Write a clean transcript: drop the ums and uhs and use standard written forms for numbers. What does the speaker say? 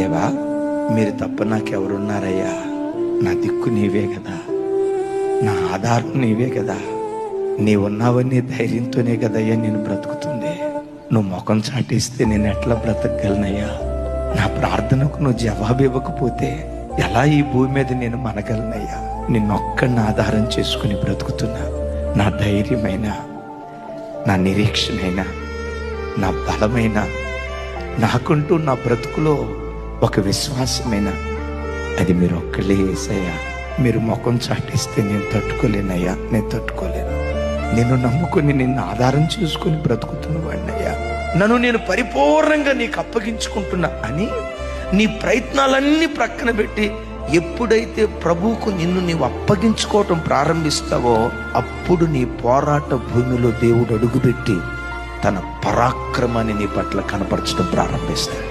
దేవా, మీరు తప్ప నాకెవరున్నారయ్యా? నా దిక్కు నీవే కదా, నా ఆధారం నీవే కదా. నీవున్నావని ధైర్యంతోనే కదయ్యా నేను బ్రతుకుతుంది. నువ్వు ముఖం చాటిస్తే నేను ఎట్లా బ్రతకగలనయ్యా? నా ప్రార్థనకు నువ్వు జవాబు ఇవ్వకపోతే ఎలా ఈ భూమి మీద నేను మనగలనయ్యా? నిన్నొక్కడిని ఆధారం చేసుకుని బ్రతుకుతున్నా. నా ధైర్యమైన, నా నిరీక్షణైన, నా బలమైన, నాకుంటూ నా బ్రతుకులో ఒక విశ్వాసమైన అది మీరు ఒక్కళ్ళే యేసయ్యా. మీరు ముఖం చాటిస్తే నేను తట్టుకోలేనయ్యా, నేను తట్టుకోలేను. నేను నమ్ముకుని నిన్ను ఆధారం చేసుకుని బ్రతుకుతున్న వాడినయ్యా. నన్ను నేను పరిపూర్ణంగా నీకు అప్పగించుకుంటున్నా అని నీ ప్రయత్నాలన్నీ ప్రక్కన పెట్టి ఎప్పుడైతే ప్రభువుకు నిన్ను నీవు అప్పగించుకోవటం ప్రారంభిస్తావో అప్పుడు నీ పోరాట భూమిలో దేవుడు అడుగుపెట్టి తన పరాక్రమాన్ని నీ పట్ల కనపరచడం ప్రారంభిస్తాడు.